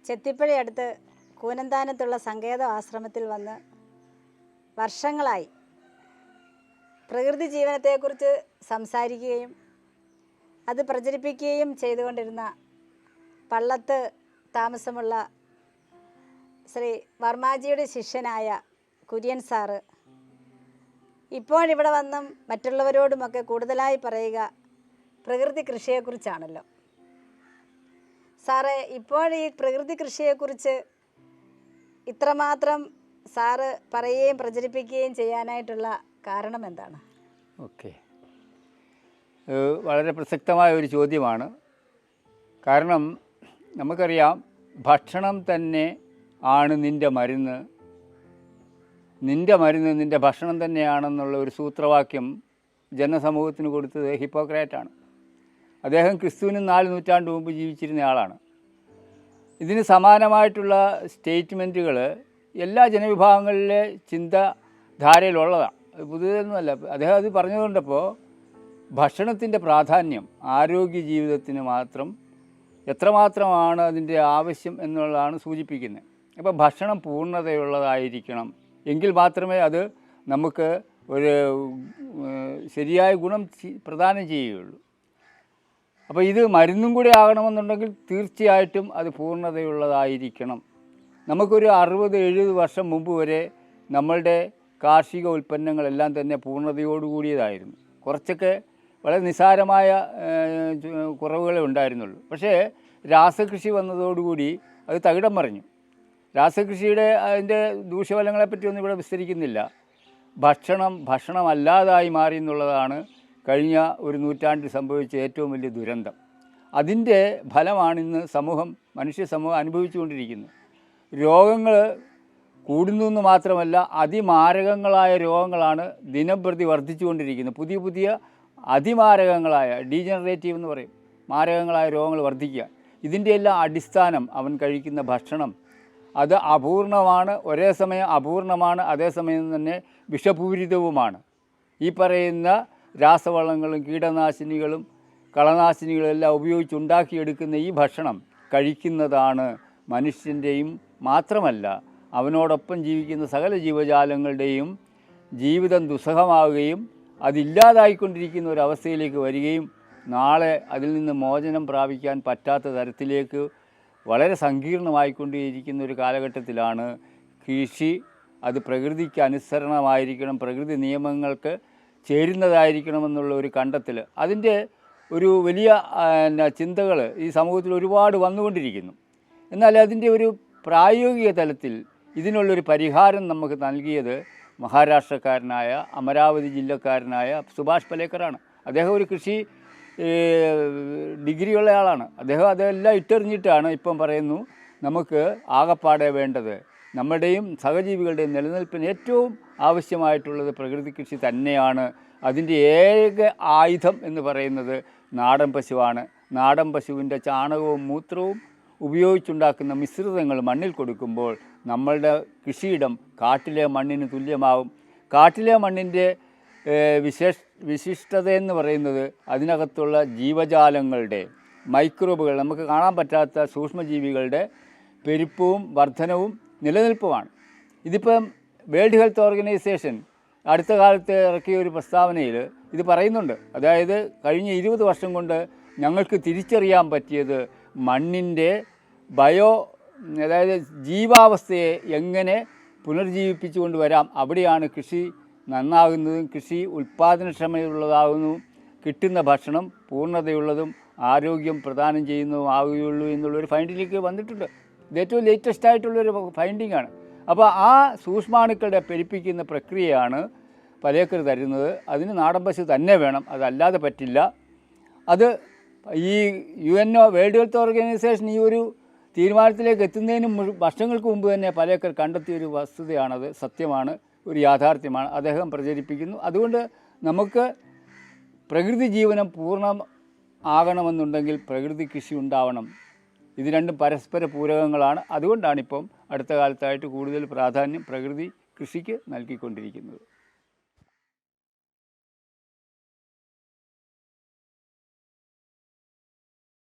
ചെത്തിപ്പുഴയടുത്ത് കൂനന്താനത്തുള്ള സങ്കേത ആശ്രമത്തിൽ വന്ന് വർഷങ്ങളായി പ്രകൃതി ജീവനത്തെക്കുറിച്ച് സംസാരിക്കുകയും അത് പ്രചരിപ്പിക്കുകയും ചെയ്തുകൊണ്ടിരുന്ന പള്ളത്ത് താമസമുള്ള ശ്രീ വർമാജിയുടെ ശിഷ്യനായ കുര്യൻ സാറ് ഇപ്പോഴിവിടെ വന്നും മറ്റുള്ളവരോടുമൊക്കെ കൂടുതലായി പറയുക പ്രകൃതി കൃഷിയെക്കുറിച്ചാണല്ലോ. സാറേ, ഇപ്പോൾ ഈ പ്രകൃതി കൃഷിയെക്കുറിച്ച് ഇത്രമാത്രം സാറ് പറയുകയും പ്രചരിപ്പിക്കുകയും ചെയ്യാനായിട്ടുള്ള കാരണം എന്താണ്? ഓക്കെ, വളരെ പ്രസക്തമായ ഒരു ചോദ്യമാണ്. കാരണം നമുക്കറിയാം, ഭക്ഷണം തന്നെ ആണ് നിൻ്റെ മരുന്ന്, നിൻ്റെ ഭക്ഷണം തന്നെയാണെന്നുള്ള ഒരു സൂത്രവാക്യം ജനസമൂഹത്തിന് കൊടുത്തത് ഹിപ്പോക്രാറ്റാണ്. അദ്ദേഹം ക്രിസ്തുവിന് 4 നൂറ്റാണ്ട് മുമ്പ് ജീവിച്ചിരുന്ന ആളാണ്. ഇതിന് സമാനമായിട്ടുള്ള സ്റ്റേറ്റ്മെൻറ്റുകൾ എല്ലാ ജനവിഭാഗങ്ങളിലെ ചിന്താധാരയിലുള്ളതാണ്. പുതിയതൊന്നുമല്ല. അദ്ദേഹം അത് പറഞ്ഞതുകൊണ്ടപ്പോൾ ഭക്ഷണത്തിൻ്റെ പ്രാധാന്യം ആരോഗ്യ ജീവിതത്തിന് എത്രമാത്രമാണ് അതിൻ്റെ ആവശ്യം എന്നുള്ളതാണ് സൂചിപ്പിക്കുന്നത്. അപ്പോൾ ഭക്ഷണം പൂർണ്ണതയുള്ളതായിരിക്കണം, എങ്കിൽ മാത്രമേ അത് നമുക്ക് ഒരു ശരിയായ ഗുണം പ്രദാനം ചെയ്യുകയുള്ളൂ. അപ്പോൾ ഇത് മരുന്നും കൂടി ആകണമെന്നുണ്ടെങ്കിൽ തീർച്ചയായിട്ടും അത് പൂർണ്ണതയുള്ളതായിരിക്കണം. നമുക്കൊരു 60-70 വർഷം മുമ്പ് വരെ നമ്മളുടെ കാർഷിക ഉൽപ്പന്നങ്ങളെല്ലാം തന്നെ പൂർണ്ണതയോടുകൂടിയതായിരുന്നു. കുറച്ചൊക്കെ വളരെ നിസ്സാരമായ കുറവുകളെ ഉണ്ടായിരുന്നുള്ളൂ. പക്ഷേ രാസകൃഷി വന്നതോടുകൂടി അത് തകിടം മറിഞ്ഞു. രാസകൃഷിയുടെ അതിൻ്റെ ദൂഷ്യഫലങ്ങളെപ്പറ്റിയൊന്നും ഇവിടെ വിസ്തരിക്കുന്നില്ല. ഭക്ഷണമല്ലാതായി മാറി എന്നുള്ളതാണ് കഴിഞ്ഞ ഒരു നൂറ്റാണ്ടിൽ സംഭവിച്ച ഏറ്റവും വലിയ ദുരന്തം. അതിൻ്റെ ഫലമാണ് ഇന്ന് മനുഷ്യ സമൂഹം അനുഭവിച്ചുകൊണ്ടിരിക്കുന്നത്. രോഗങ്ങൾ കൂടുന്നു എന്ന് മാത്രമല്ല, അതിമാരകങ്ങളായ രോഗങ്ങളാണ് ദിനംപ്രതി വർദ്ധിച്ചുകൊണ്ടിരിക്കുന്നത്. പുതിയ അതിമാരകങ്ങളായ ഡീജനറേറ്റീവ് എന്ന് പറയും, മാരകങ്ങളായ രോഗങ്ങൾ വർദ്ധിക്കുക. ഇതിൻ്റെ എല്ലാം അടിസ്ഥാനം അവൻ കഴിക്കുന്ന ഭക്ഷണം. അത് ഒരേ സമയം അപൂർണമാണ്, അതേസമയം തന്നെ വിഷപൂരിതവുമാണ്. ഈ പറയുന്ന രാസവളങ്ങളും കീടനാശിനികളും കളനാശിനികളും എല്ലാം ഉപയോഗിച്ചുണ്ടാക്കിയെടുക്കുന്ന ഈ ഭക്ഷണം കഴിക്കുന്നതാണ് മനുഷ്യൻ്റെയും മാത്രമല്ല അവനോടൊപ്പം ജീവിക്കുന്ന സകല ജീവജാലങ്ങളുടെയും ജീവിതം ദുസ്സഹമാവുകയും അതില്ലാതായിക്കൊണ്ടിരിക്കുന്ന ഒരവസ്ഥയിലേക്ക് വരികയും നാളെ അതിൽ നിന്ന് മോചനം പ്രാപിക്കാൻ പറ്റാത്ത തരത്തിലേക്ക് വളരെ സങ്കീർണമായിക്കൊണ്ടിരിക്കുന്ന ഒരു കാലഘട്ടത്തിലാണ് കൃഷി. അത് പ്രകൃതിക്ക് അനുസരണമായിരിക്കണം, പ്രകൃതി നിയമങ്ങൾക്ക് ചേരുന്നതായിരിക്കണമെന്നുള്ള ഒരു കണ്ടെത്തൽ, അതിൻ്റെ ഒരു വലിയ ചിന്തകൾ ഈ സമൂഹത്തിൽ ഒരുപാട് വന്നുകൊണ്ടിരിക്കുന്നു. എന്നാൽ അതിൻ്റെ ഒരു പ്രായോഗിക തലത്തിൽ ഇതിനുള്ളൊരു പരിഹാരം നമുക്ക് നൽകിയത് മഹാരാഷ്ട്രക്കാരനായ അമരാവതി ജില്ലക്കാരനായ സുഭാഷ് പലേക്കറാണ്. അദ്ദേഹം ഒരു കൃഷി ഡിഗ്രിയുള്ള ആളാണ്. അദ്ദേഹം അതെല്ലാം ഇട്ടെറിഞ്ഞിട്ടാണ് ഇപ്പം പറയുന്നു, നമുക്ക് ആകപ്പാടെ വേണ്ടത് നമ്മുടെയും സഹജീവികളുടെയും നിലനിൽപ്പിന് ഏറ്റവും ആവശ്യമായിട്ടുള്ളത് പ്രകൃതി കൃഷി തന്നെയാണ്. അതിൻ്റെ ഏക ആയുധം എന്ന് പറയുന്നത് നാടൻ പശുവാണ്. നാടൻ പശുവിൻ്റെ ചാണകവും മൂത്രവും ഉപയോഗിച്ചുണ്ടാക്കുന്ന മിശ്രിതങ്ങൾ മണ്ണിൽ കൊടുക്കുമ്പോൾ നമ്മളുടെ കൃഷിയിടം കാട്ടിലെ മണ്ണിന് തുല്യമാവും. കാട്ടിലെ മണ്ണിൻ്റെ വിശിഷ്ടതയെന്ന് പറയുന്നത് അതിനകത്തുള്ള ജീവജാലങ്ങളുടെ മൈക്രോബുകൾ, നമുക്ക് കാണാൻ പറ്റാത്ത സൂക്ഷ്മജീവികളുടെ പെരുപ്പവും വർധനവും നിലനിൽപ്പുമാണ്. ഇതിപ്പം വേൾഡ് ഹെൽത്ത് ഓർഗനൈസേഷൻ അടുത്ത കാലത്ത് ഇറക്കിയ ഒരു പ്രസ്താവനയിൽ ഇത് പറയുന്നുണ്ട്. അതായത് കഴിഞ്ഞ 20 വർഷം കൊണ്ട് ഞങ്ങൾക്ക് തിരിച്ചറിയാൻ പറ്റിയത് മണ്ണിൻ്റെ അതായത് ജീവാവസ്ഥയെ എങ്ങനെ പുനർജീവിപ്പിച്ചുകൊണ്ട് വരാം, അവിടെയാണ് കൃഷി നന്നാകുന്നതും കൃഷി ഉൽപ്പാദനക്ഷമതയുള്ളതാകുന്നതും കിട്ടുന്ന ഭക്ഷണം പൂർണ്ണതയുള്ളതും ആരോഗ്യം പ്രദാനം ചെയ്യുന്നതും ആവുകയുള്ളൂ എന്നുള്ളൊരു ഫൈൻഡിലേക്ക് വന്നിട്ടുണ്ട്. ഇത് ഏറ്റവും ലേറ്റസ്റ്റ് ആയിട്ടുള്ളൊരു ഫൈൻഡിങ് ആണ്. അപ്പോൾ ആ സൂക്ഷ്മാണുക്കളുടെ പെരുപ്പിക്കുന്ന പ്രക്രിയയാണ് പലേക്കർ തരുന്നത്. അതിന് നാടൻ പശു തന്നെ വേണം, അതല്ലാതെ പറ്റില്ല. അത് ഈ UNO വേൾഡ് ഹെൽത്ത് ഓർഗനൈസേഷൻ ഈ ഒരു തീരുമാനത്തിലേക്ക് എത്തുന്നതിന് വർഷങ്ങൾക്ക് മുമ്പ് തന്നെ പലേക്കർ കണ്ടെത്തിയൊരു വസ്തുതയാണത്. സത്യമാണ്, ഒരു യാഥാർത്ഥ്യമാണ്, അദ്ദേഹം പ്രചരിപ്പിക്കുന്നു. അതുകൊണ്ട് നമുക്ക് പ്രകൃതി ജീവനം പൂർണ്ണം ആകണമെന്നുണ്ടെങ്കിൽ പ്രകൃതി കൃഷി ഉണ്ടാവണം. ഇത് രണ്ടും പരസ്പര പൂരകങ്ങളാണ്. അതുകൊണ്ടാണിപ്പം അടുത്ത കാലത്തായിട്ട് കൂടുതൽ പ്രാധാന്യം പ്രകൃതി കൃഷിക്ക് നൽകിക്കൊണ്ടിരിക്കുന്നത്.